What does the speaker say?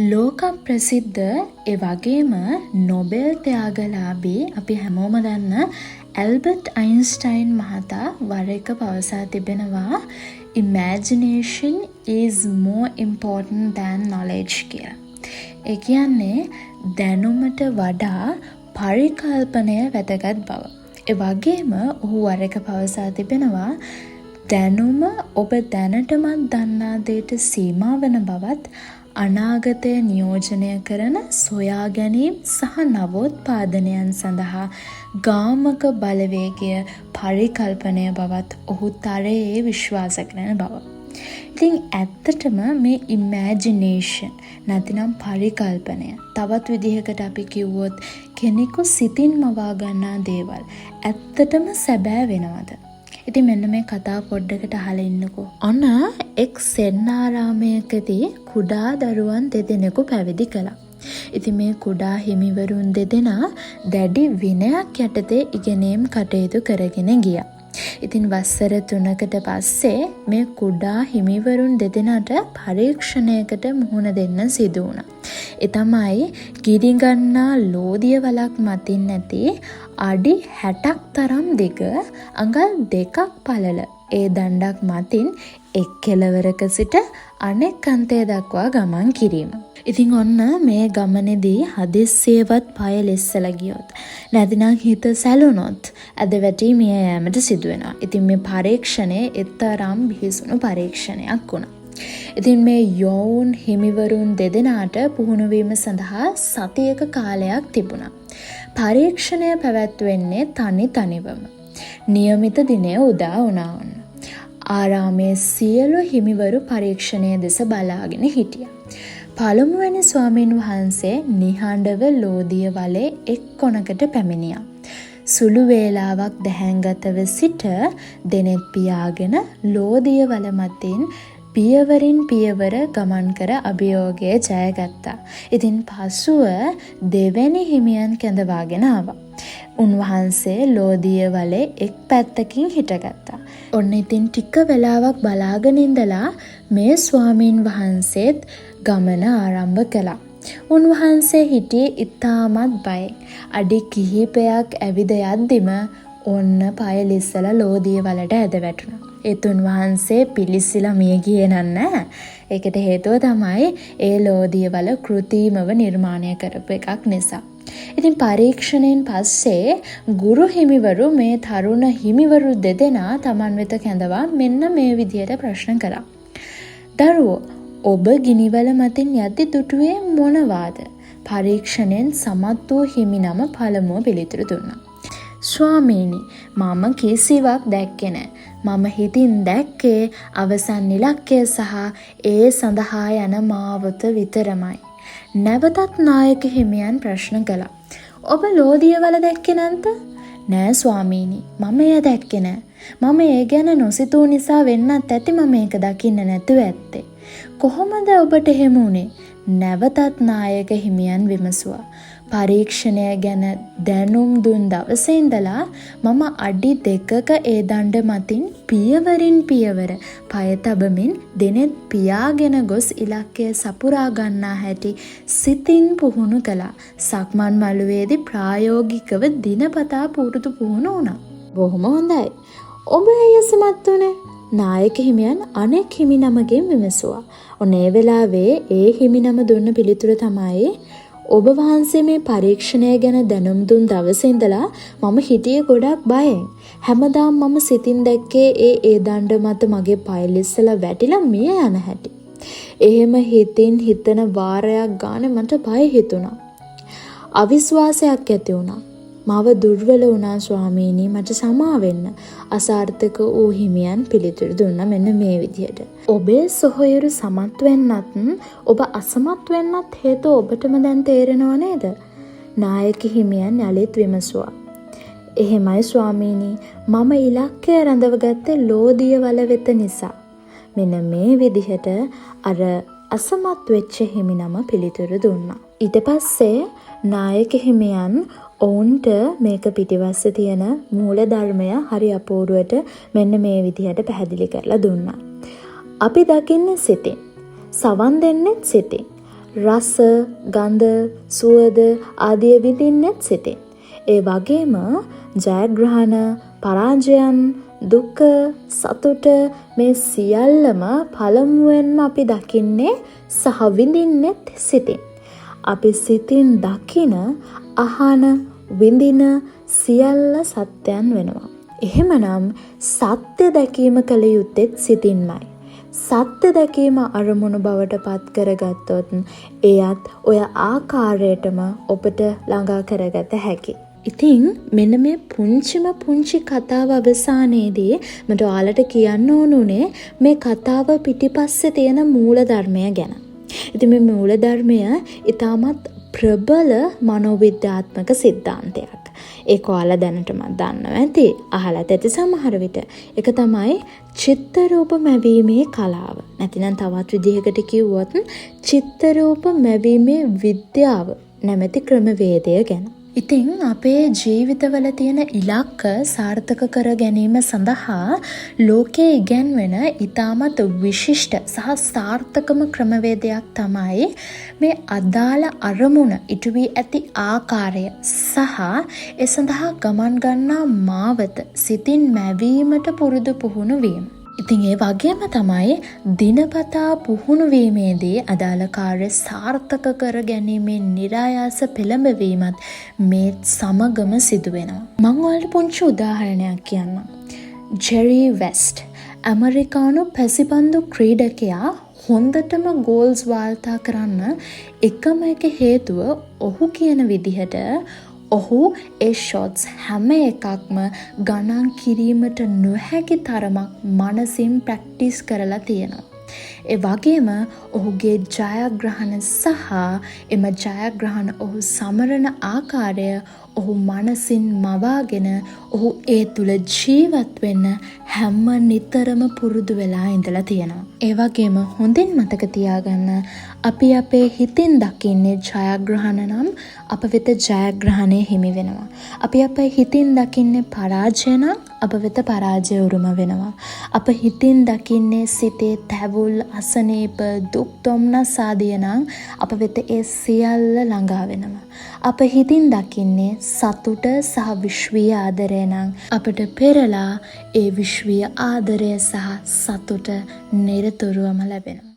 ලෝක ප්‍රසිද්ධ ඒ වගේම නොබෙල් ත්‍යාගලාභී අපි හැමෝම දන්න ඇල්බර්ට් අයින්ස්ටයින් මහතා වර එක පවසා තිබෙනවා imagination is more important than knowledge කියලා. ඒ කියන්නේ දැනුමට වඩා පරිකල්පනය වැදගත් බව. ඒ වගේම ඔහු වර එක පවසා තිබෙනවා දැනුම ඔබ දැනටමත් දන්නා දෙයට සීමා වන බවත් අනාගතය නියෝජනය කරන සොයා ගැනීම සහ නවෝත්පාදනයන් සඳහා ගාමක බලවේගය පරිකල්පනය බවත් ඔහු තරයේ විශ්වාස කරන බව. ඉතින් ඇත්තටම මේ ඉමෑජිනේෂන් නැතිනම් පරිකල්පනය තවත් විදිහකට අපි කිව්වොත් කෙනෙකු සිතින් මවා ගන්නා දේවල් ඇත්තටම සැබෑ වෙනවද? ඉතින් මෙන්න මේ කතාව පොඩ්ඩකට අහලා ඉන්නකෝ. ඔන්න එක් සෙන්නාරාමයකදී කුඩා දරුවන් දෙදෙනෙකු පැවිදි කළා. ඉතින් මේ කුඩා හිමිවරුන් දෙදෙනා දැඩි විනයක් යටතේ ඉගෙනීම් කටයුතු කරගෙන ගියා. ඉතින් වසර 3කට පස්සේ මේ කුඩා හිමිවරුන් දෙදෙනාට පරීක්ෂණයකට මුහුණ දෙන්න සිදු වුණා. ඒ තමයි ගිරිගන්නා ලෝදිය වලක් මතින් නැති අඩි 60ක් තරම් දිග අඟල් 2ක් පළල ඒ දණ්ඩක් මතින් එක් කෙළවරක සිට අනෙක් අන්තය දක්වා ගමන් කිරීම. ඉතින් ඔන්න මේ ගමනේදී හදිස්සියවත් පය ලෙස්සලා ගියොත් නැතිනම් හිත සැලුනොත් අද වැටි මිය යෑමට සිදු වෙනවා. ඉතින් මේ පරීක්ෂණය එතරම් බිහිසුණු පරීක්ෂණයක් වුණා. ඉතින් මේ යෝන් හිමිවරුන් දෙදෙනාට පුහුණු වීම සඳහා සතියක කාලයක් තිබුණා. පරීක්ෂණය පැවැත්වෙන්නේ තනිවම. નિયમિત දිනය උදා වුණා වුණ. ආරාමේ සියලු හිමිවරු පරීක්ෂණය දෙස බලාගෙන හිටියා. පළමුවැනි ස්වාමීන් වහන්සේ නිහඬව ලෝදිය වලේ එක් කොනකට පැමිණියා. සුළු වේලාවක් දැහැන්ගතව සිට දෙනෙත් පියාගෙන ලෝදිය වල මතින් පියවරින් පියවර ගමන් කර අභියෝගය ජයගත්තා. ඉතින් පසුව දෙවැනි හිමියන් කැඳවාගෙන ආවා. උන්වහන්සේ ලෝදිය වලේ එක් පැත්තකින් හිටගත්තා. ඔන්න ඉතින් ටික වෙලාවක් බලාගෙන ඉඳලා මේ ස්වාමීන් වහන්සේත් ගමන ආරම්භ කළා. උන්වහන්සේ හිටියේ ඉතාමත් බයෙන්. අඩි කිහිපයක් ඇවිද යද්දිම ඔන්න පය ලිස්සලා ලෝදිය වලට ඇද වැටුණා. ඒත් උන්වහන්සේ පිලිසිලා මිය ගියේ නෑ. ඒකට හේතුව තමයි ඒ ලෝදිය වල කෘත්‍රිමව නිර්මාණය කරපු එකක් නිසා. ඉතින් පරීක්ෂණයෙන් පස්සේ ගුරු හිමිවරු මේ තරුණ හිමිවරු දෙදෙනා Taman වෙත කැඳවා මෙන්න මේ විදියට ප්‍රශ්න කළා. දරුවෝ, ඔබ ගිනිවල මතින් යද්දි දුටුවේ මොනවාද? පරීක්ෂණයෙන් සමත් වූ හිමි නම පළමුව පිළිතුරු දුන්නා. ස්වාමීනි, මම කිසිවක් දැක්කේ නැහැ. මම හිතින් දැක්කේ අවසන් ඉලක්කය සහ ඒ සඳහා යන මාවත විතරමයි. නැවතත් නායක හිමියන් ප්‍රශ්න කළා. ඔබ ලෝදිය වල දැක්කේ නැන්ද? නෑ ස්වාමීනි, මම එය දැක්කේ නෑ. මම ඒ ගැන නොසිතූ නිසා වෙන්නත් ඇති මම ඒක දකින්න නැතුව ඇත්තේ. කොහොමද ඔබට එහෙම වුනේ? නැවතත් නායක හිමියන් විමසුවා. පරීක්ෂණය ගැන දැනුම් දුන් දවසේ ඉඳලා මම අඩි 2ක ඒ දණ්ඩ මතින් පියවරින් පියවර පය තබමින් දෙනෙත් පියාගෙන ගොස් ඉලක්කය සපුරා ගන්නා හැටි සිතින් පුහුණු කළා. සක්මන් මළුවේදී ප්‍රායෝගිකව දිනපතා පුරුදු පුහුණු වුණා. බොහොම හොඳයි. ඔබ එයසමත් උනේ? නායක හිමියන් අනෙක් හිමි නමකින් විමසුවා. ඔන්න ඒ වෙලාවේ ඒ හිමි නම දුන්න පිළිතුර තමයි ඔබ වහන්සේ මේ පරීක්ෂණය ගැන දැනුම් දුන් දවසේ ඉඳලා මම හිටියේ ගොඩක් බයෙන්. හැමදාම මම සිතින් දැක්කේ ඒ දණ්ඩ මත මගේ පය ලිස්සලා වැටිලා මිය යන හැටි. එහෙම හිතින් හිතන වාරයක් ගානේ මට බය හිතුණා. අවිශ්වාසයක් ඇති වුණා. මව දුර්වල වුණා ස්වාමීනි, මට සමා වෙන්න. අසාර්ථක වූ හිමියන් පිළිතුරු දුන්නා මෙන්න මේ විදිහට. ඔබේ සොහොයුරු සමත් වෙන්නත් ඔබ අසමත් වෙන්නත් හේතුව ඔබටම දැන් තේරෙනව නේද? නායක හිමියන් යලිත් විමසුවා. එහෙමයි ස්වාමීනි, මම ඉලක්කය රඳවගත්තේ ලෝදිය වල වෙත නිසා. මෙන්න මේ විදිහට අර අසමත් වෙච්ච හිමි නම පිළිතුරු දුන්නා. ඊට පස්සේ නායක හිමියන් ඔවුන්ට මේක පිටිපස්සේ තියෙන මූල ධර්මය හරි අපූර්වට මෙන්න මේ විදිහට පැහැදිලි කරලා දුන්නා. අපි දකින්නේ සිතින්, සවන් දෙන්නෙත් සිතින්, රස, ගඳ, සුවඳ ආදිය විඳින්නෙත් සිතින්. ඒ වගේම ජයග්‍රහණ, පරාජයන්, දුක, සතුට මේ සියල්ලම පළමුවෙන්ම අපි දකින්නේ සහ විඳින්නෙත් සිතින්. අපි සිතින් දකින, අහන, විඳින සියල්ල සත්‍යයන් වෙනවා. එහෙමනම් සත්‍ය දැකීම කළ යුත්තේත් සිතින්මයි. සත්‍ය දැකීම අරමුණු බවට පත් කරගත්තොත් එයත් ඔය ආකාරයටම ඔබට ළඟා කරගත හැකි. ඉතින් මෙන්න මේ පුංචි කතාව අවසානයේදී මට ඔයාලට කියන්න ඕනුනේ මේ කතාව පිටිපස්සේ තියෙන මූලධර්මය ගැන. ඉතින් මේ මූලධර්මය ඊටමත් ප්‍රබල මනෝවිද්‍යාත්මක සිද්ධාන්තයක්. ඒක ඔයාලා දැනටමත් දන්නවා ඇති. අහලත් ඇති සමහර විට. ඒක තමයි චිත්ත රූප මැවීමේ කලාව. නැතිනම් තවත් විදිහකට කිව්වොත් චිත්ත රූප මැවීමේ විද්‍යාව නැමැති ක්‍රමවේදය ගැන. ඉතින් අපේ ජීවිතවල තියෙන ඉලක්ක සාර්ථක කර ගැනීම සඳහා ලෝකයේ ඉගැන්වෙන ඊටමත් විශිෂ්ට සහ සාර්ථකම ක්‍රමවේදයක් තමයි මේ අදාළ අරමුණ ඉටු වී ඇති ආකාරය සහ ඒ සඳහා ගමන් ගන්නා මාවත සිතින් මැවීමට පුරුදු පුහුණු වීම. ඉතින් ඒ වගේම තමයි දිනපතා පුහුණු වීමේදී අදාළ කාර්ය සාර්ථක කර ගැනීමේ નિરાයාස පෙළඹවීමත් මේ සමගම සිදු වෙනවා. මම ඔයාලට පුංචි උදාහරණයක් කියන්නම්. ජෙරි වෙස්ට් ඇමරිකානු පැසිපන්දු ක්‍රීඩකයා හොඳටම ගෝල්ස් වාර්තා කරන්න එකම එක හේතුව ඔහු කියන විදිහට ඔහු ඒ ෂොට්ස් හැම එකක්ම ගණන් කිරීමට නොහැකි තරමක් මනසින් ප්‍රැක්ටිස් කරලා තියෙනවා. ඒ වගේම ඔහුගේ ජයග්‍රහණ සහ එම ජයග්‍රහණ ඔහු සමරන ආකාරය ඔහු මනසින් මවාගෙන ඔහු ඒ තුල ජීවත් වෙන්න හැම නිතරම පුරුදු වෙලා ඉඳලා තියෙනවා. ඒ වගේම හොඳින් මතක තියාගන්න අපි අපේ හිතින් දකින්නේ ජයග්‍රහණ නම් අප වෙත ජයග්‍රහණය හිමි වෙනවා. අපි අපේ හිතින් දකින්නේ පරාජය නම් අප වෙත පරාජය උරුම වෙනවා. අප හිතින් දකින්නේ සිතේ තැවුල්, අසනීප, දුක් දුම්නස් ආදිය නම් අප වෙත ඒ සියල්ල ළඟා වෙනවා. අප හිතින් දකින්නේ සතුට සහ විශ්වීය ආදරය නම් අපට පෙරලා ඒ විශ්වීය ආදරය සහ සතුට නිරතුරුවම ලැබෙනවා.